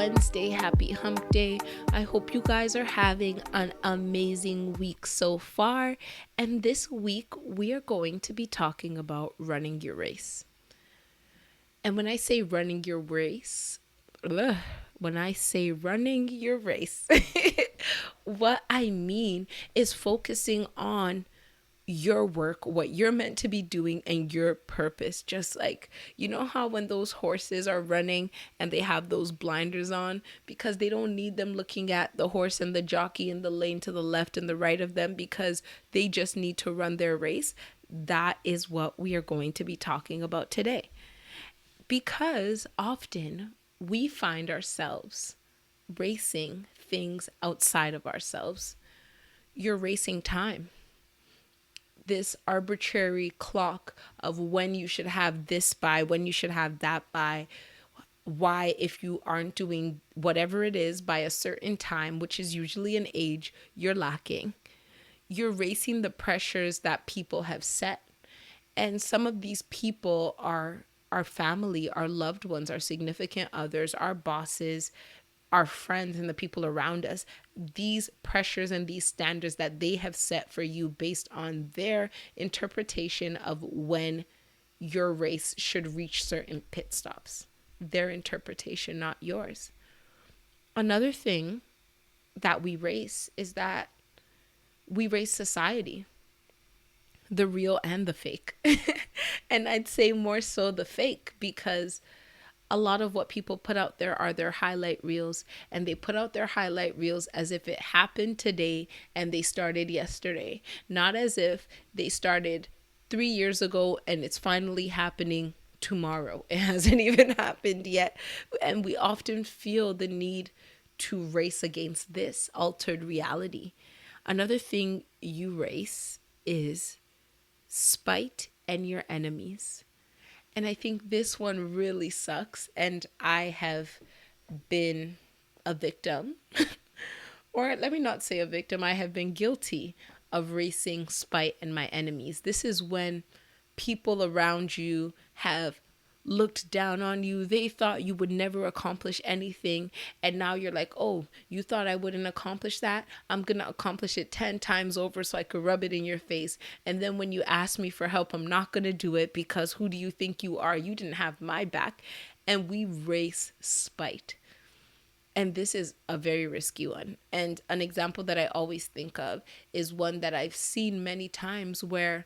Wednesday. Happy hump day. I hope you guys are having an amazing week so far. And this week, we are going to be talking about running your race. And when I say running your race, ugh, when I say running your race, what I mean is focusing on your work, what you're meant to be doing, and your purpose. Just like, you know how when those horses are running and they have those blinders on because they don't need them looking at the horse and the jockey in the lane to the left and the right of them because they just need to run their race. That is what we are going to be talking about today. Because often we find ourselves racing things outside of ourselves. You're racing time, this arbitrary clock of when you should have this by, when you should have that by, why if you aren't doing whatever it is by a certain time, which is usually an age, you're lacking. You're racing the pressures that people have set. And some of these people are our family, our loved ones, our significant others, our bosses, our friends, and the people around us. These pressures and these standards that they have set for you based on their interpretation of when your race should reach certain pit stops. Their interpretation, not yours. Another thing that we race is that we race society, the real and the fake. And I'd say more so the fake, because a lot of what people put out there are their highlight reels, and they put out their highlight reels as if it happened today and they started yesterday, not as if they started 3 years ago and it's finally happening tomorrow. It hasn't even happened yet. And we often feel the need to race against this altered reality. Another thing you race is spite and your enemies. And I think this one really sucks. And I have been a victim, or let me not say a victim, I have been guilty of racing spite and my enemies. This is when people around you have looked down on you. They thought you would never accomplish anything. And now you're like, oh, you thought I wouldn't accomplish that? I'm going to accomplish it 10 times over so I could rub it in your face. And then when you ask me for help, I'm not going to do it because who do you think you are? You didn't have my back. And we race spite. And this is a very risky one. And an example that I always think of is one that I've seen many times where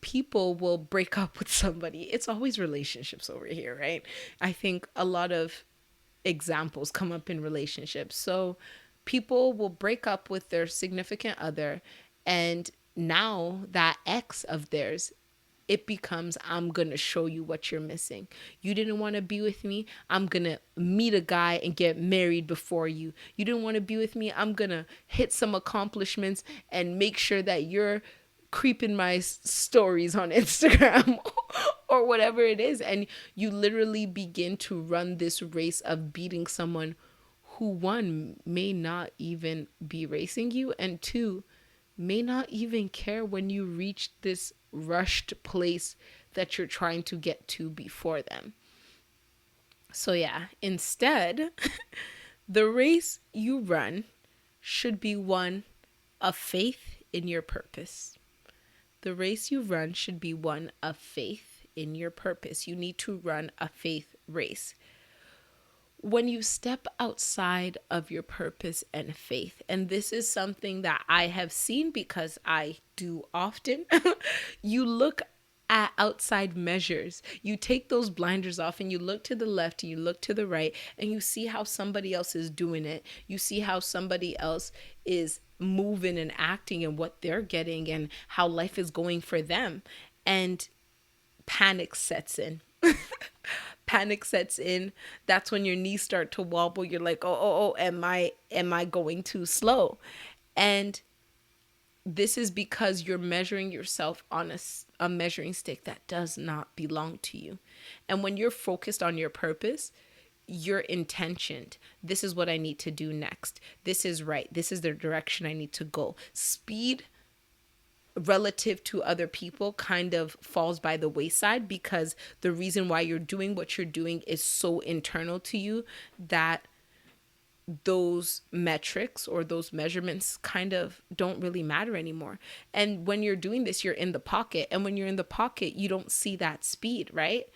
people will break up with somebody. It's always relationships over here, right? I think a lot of examples come up in relationships. So people will break up with their significant other, and now that ex of theirs, it becomes, I'm going to show you what you're missing. You didn't want to be with me. I'm going to meet a guy and get married before you. You didn't want to be with me. I'm going to hit some accomplishments and make sure that you're creeping my stories on Instagram or whatever it is. And you literally begin to run this race of beating someone who, one, may not even be racing you, and two, may not even care when you reach this rushed place that you're trying to get to before them. So yeah, instead, the race you run should be one of faith in your purpose. The race you run should be one of faith in your purpose. You need to run a faith race. When you step outside of your purpose and faith, and this is something that I have seen because I do often, you look at outside measures. You take those blinders off and you look to the left and you look to the right and you see how somebody else is doing it. You see how somebody else is moving and acting and what they're getting and how life is going for them. And panic sets in. Panic sets in. That's when your knees start to wobble. You're like, am I going too slow? And this is because you're measuring yourself on a measuring stick that does not belong to you. And when you're focused on your purpose, you're intentioned. This is what I need to do next. This is right. This is the direction I need to go. Speed relative to other people kind of falls by the wayside, because the reason why you're doing what you're doing is so internal to you that those metrics or those measurements kind of don't really matter anymore. And when you're doing this, you're in the pocket. And when you're in the pocket, you don't see that speed, right?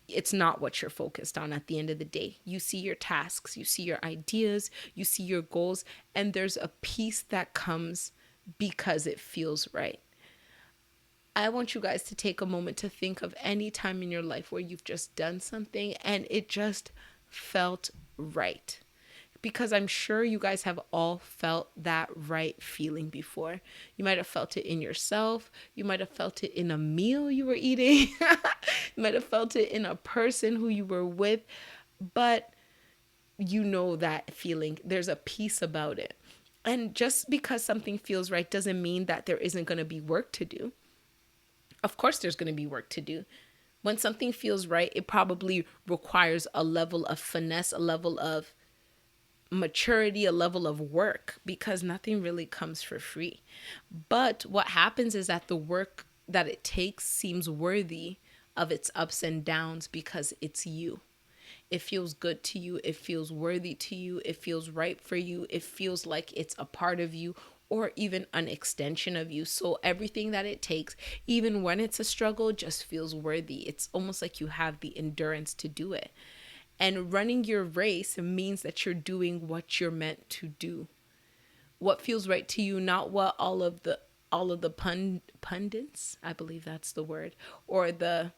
It's not what you're focused on at the end of the day. You see your tasks, you see your ideas, you see your goals, and there's a peace that comes because it feels right. I want you guys to take a moment to think of any time in your life where you've just done something and it just felt right. Because I'm sure you guys have all felt that right feeling before. You might have felt it in yourself. You might have felt it in a meal you were eating. You might have felt it in a person who you were with. But you know that feeling. There's a peace about it. And just because something feels right doesn't mean that there isn't going to be work to do. Of course, there's going to be work to do. When something feels right, it probably requires a level of finesse, a level of maturity, a level of work, because nothing really comes for free. But what happens is that the work that it takes seems worthy of its ups and downs because it's you. It feels good to you. It feels worthy to you. It feels right for you. It feels like it's a part of you or even an extension of you. So everything that it takes, even when it's a struggle, just feels worthy. It's almost like you have the endurance to do it. And running your race means that you're doing what you're meant to do. What feels right to you, not what all of the pundits, I believe that's the word, or the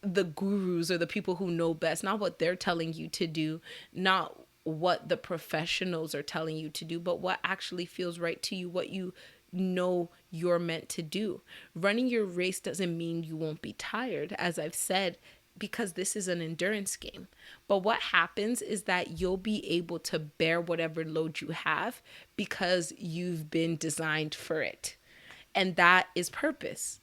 gurus or the people who know best, not what they're telling you to do, not what the professionals are telling you to do, but what actually feels right to you, what you know you're meant to do. Running your race doesn't mean you won't be tired, as I've said, because this is an endurance game. But what happens is that you'll be able to bear whatever load you have because you've been designed for it. And that is purpose.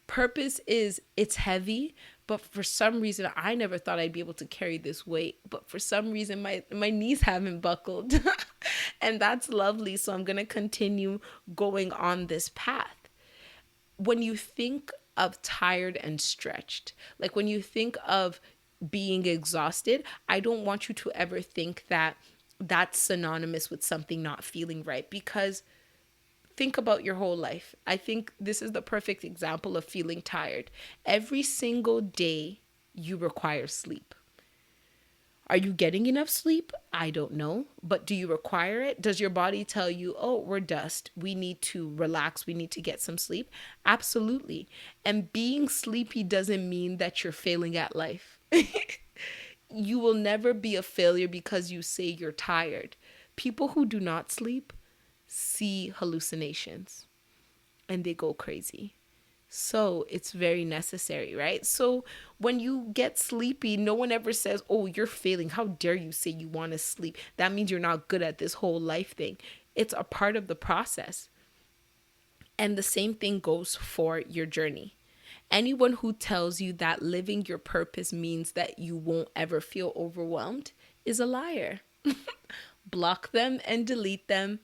Purpose is, it's heavy, but for some reason I never thought I'd be able to carry this weight, but for some reason my knees haven't buckled. And that's lovely, so I'm going to continue going on this path. When you think of tired and stretched, like when you think of being exhausted, I don't want you to ever think that that's synonymous with something not feeling right, because think about your whole life. I think this is the perfect example of feeling tired. Every single day you require sleep. Are you getting enough sleep? I don't know. But do you require it? Does your body tell you, oh, we're dust, we need to relax, we need to get some sleep? Absolutely. And being sleepy doesn't mean that you're failing at life. You will never be a failure because you say you're tired. People who do not sleep see hallucinations and they go crazy. So it's very necessary, right? So when you get sleepy, no one ever says, oh, you're failing. How dare you say you want to sleep? That means you're not good at this whole life thing. It's a part of the process. And the same thing goes for your journey. Anyone who tells you that living your purpose means that you won't ever feel overwhelmed is a liar. Block them and delete them,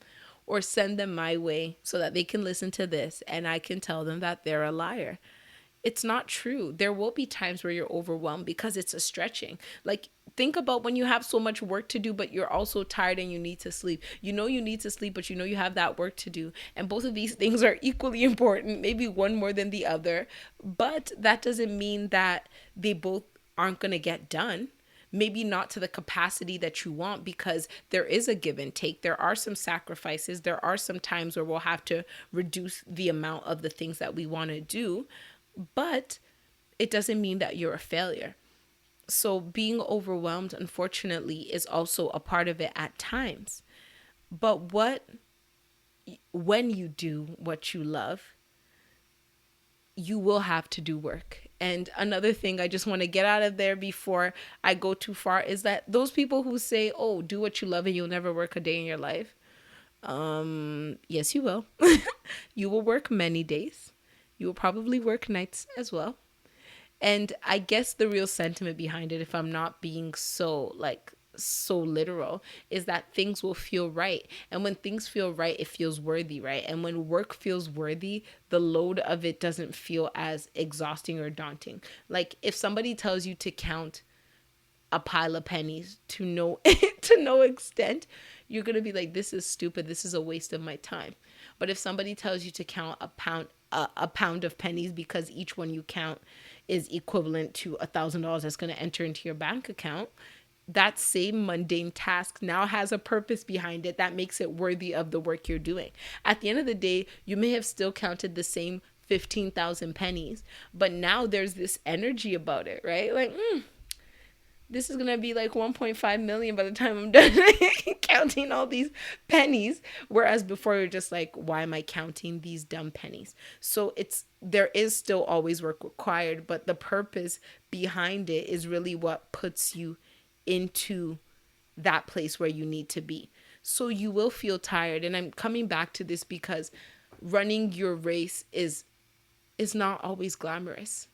or send them my way so that they can listen to this and I can tell them that they're a liar. It's not true. There will be times where you're overwhelmed because it's a stretching. Like, think about when you have so much work to do, but you're also tired and you need to sleep. You know you need to sleep, but you know you have that work to do. And both of these things are equally important, maybe one more than the other. But that doesn't mean that they both aren't going to get done. Maybe not to the capacity that you want, because there is a give and take. There are some sacrifices. There are some times where we'll have to reduce the amount of the things that we want to do. But it doesn't mean that you're a failure. So being overwhelmed, unfortunately, is also a part of it at times. But when you do what you love, you will have to do work. And another thing I just want to get out of there before I go too far is that those people who say, oh, do what you love and you'll never work a day in your life. Yes, you will. You will work many days. You will probably work nights as well. And I guess the real sentiment behind it, if I'm not being so like so literal, is that things will feel right. And when things feel right, it feels worthy, right? And when work feels worthy, the load of it doesn't feel as exhausting or daunting. Like if somebody tells you to count a pile of pennies to no to no extent, you're going to be like, this is stupid, this is a waste of my time. But if somebody tells you to count a pound of pennies, because each one you count is equivalent to $1,000 that's going to enter into your bank account, that same mundane task now has a purpose behind it that makes it worthy of the work you're doing. At the end of the day, you may have still counted the same 15,000 pennies, but now there's this energy about it, right? Like, this is gonna be like 1.5 million by the time I'm done counting all these pennies. Whereas before you're just like, why am I counting these dumb pennies? So there is still always work required, but the purpose behind it is really what puts you into that place where you need to be. So you will feel tired. And I'm coming back to this because running your race is not always glamorous.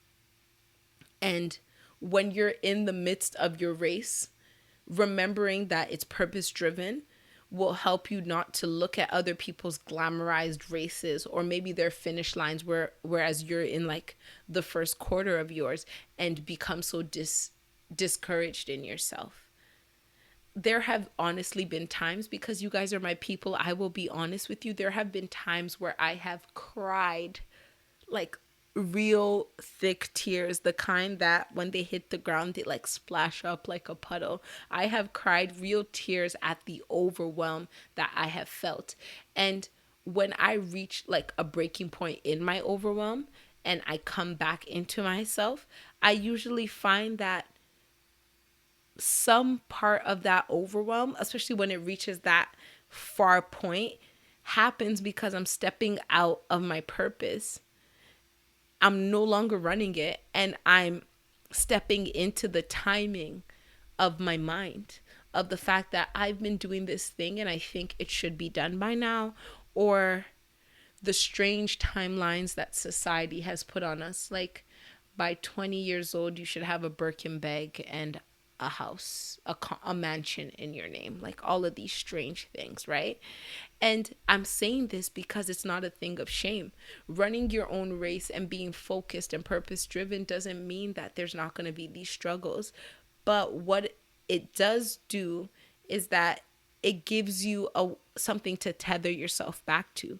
And when you're in the midst of your race, remembering that it's purpose driven will help you not to look at other people's glamorized races or maybe their finish lines whereas you're in like the first quarter of yours and become so discouraged in yourself. There have honestly been times, because you guys are my people, I will be honest with you, there have been times where I have cried, like real thick tears, the kind that when they hit the ground they like splash up like a puddle. I have cried real tears at the overwhelm that I have felt. And when I reach like a breaking point in my overwhelm and I come back into myself, I usually find that some part of that overwhelm, especially when it reaches that far point, happens because I'm stepping out of my purpose. I'm no longer running it, and I'm stepping into the timing of my mind, of the fact that I've been doing this thing and I think it should be done by now, or the strange timelines that society has put on us. Like by 20 years old, you should have a Birkin bag and a house, a mansion in your name, like all of these strange things, right? And I'm saying this because it's not a thing of shame. Running your own race and being focused and purpose driven doesn't mean that there's not going to be these struggles. But what it does do is that it gives you something to tether yourself back to.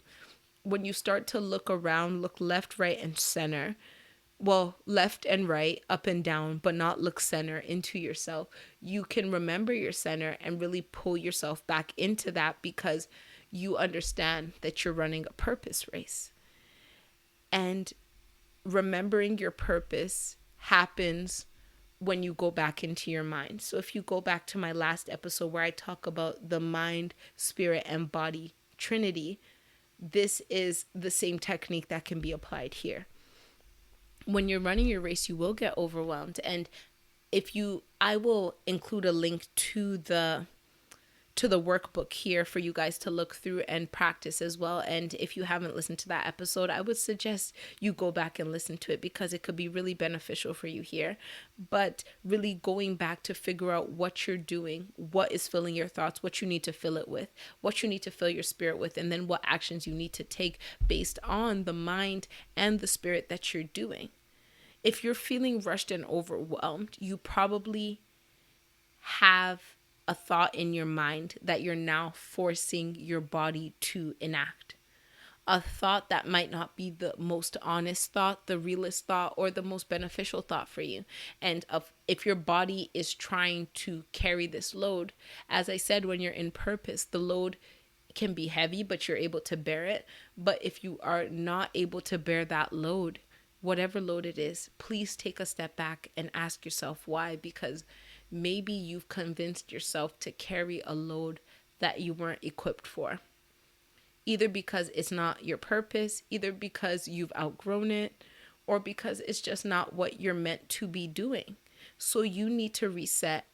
When you start to look around, look left, right, and center, well, left and right, up and down, but not look center into yourself, you can remember your center and really pull yourself back into that, because you understand that you're running a purpose race. And remembering your purpose happens when you go back into your mind. So if you go back to my last episode where I talk about the mind, spirit, and body trinity, this is the same technique that can be applied here. When you're running your race, you will get overwhelmed. And I will include a link to the workbook here for you guys to look through and practice as well. And if you haven't listened to that episode, I would suggest you go back and listen to it, because it could be really beneficial for you here. But really going back to figure out what you're doing, what is filling your thoughts, what you need to fill it with, what you need to fill your spirit with, and then what actions you need to take based on the mind and the spirit that you're doing. If you're feeling rushed and overwhelmed, you probably have a thought in your mind that you're now forcing your body to enact. A thought that might not be the most honest thought, the realest thought, or the most beneficial thought for you. And if your body is trying to carry this load, as I said, when you're in purpose, the load can be heavy, but you're able to bear it. But if you are not able to bear that load, whatever load it is, please take a step back and ask yourself why, because maybe you've convinced yourself to carry a load that you weren't equipped for. Either because it's not your purpose, either because you've outgrown it, or because it's just not what you're meant to be doing. So you need to reset.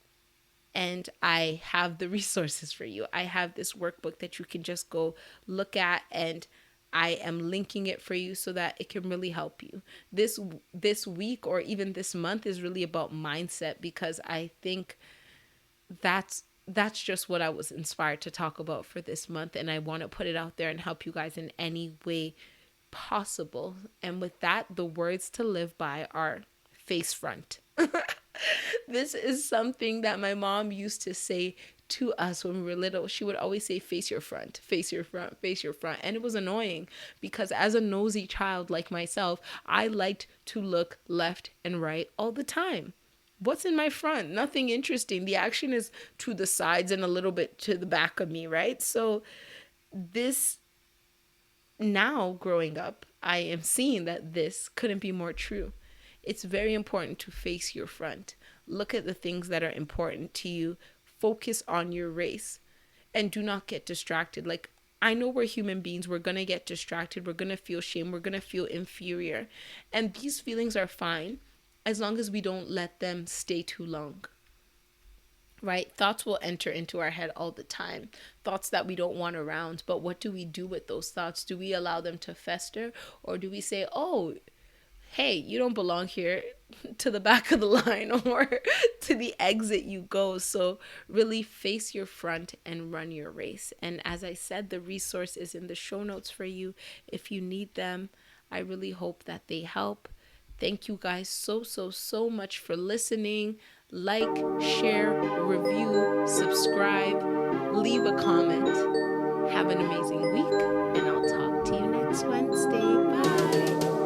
And I have the resources for you. I have this workbook that you can just go look at, and I am linking it for you so that it can really help you. This week or even this month is really about mindset, because I think that's just what I was inspired to talk about for this month, and I want to put it out there and help you guys in any way possible. And with that, the words to live by are face front. This is something that my mom used to say to us when we were little. She would always say, face your front, face your front, face your front. And it was annoying because as a nosy child like myself, I liked to look left and right all the time. What's in my front? Nothing interesting. The action is to the sides and a little bit to the back of me, right? So this, now growing up, I am seeing that this couldn't be more true. It's very important to face your front. Look at the things that are important to you. Focus on your race and do not get distracted. Like, I know we're human beings. We're going to get distracted. We're going to feel shame. We're going to feel inferior. And these feelings are fine as long as we don't let them stay too long. Right? Thoughts will enter into our head all the time. Thoughts that we don't want around. But what do we do with those thoughts? Do we allow them to fester? Or do we say, oh, hey, you don't belong here, to the back of the line, or to the exit you go? So really face your front and run your race. And as I said, the resource is in the show notes for you if you need them. I really hope that they help. Thank you guys so much for listening. Like, share, review, subscribe, leave a comment. Have an amazing week, and I'll talk to you next Wednesday. Bye.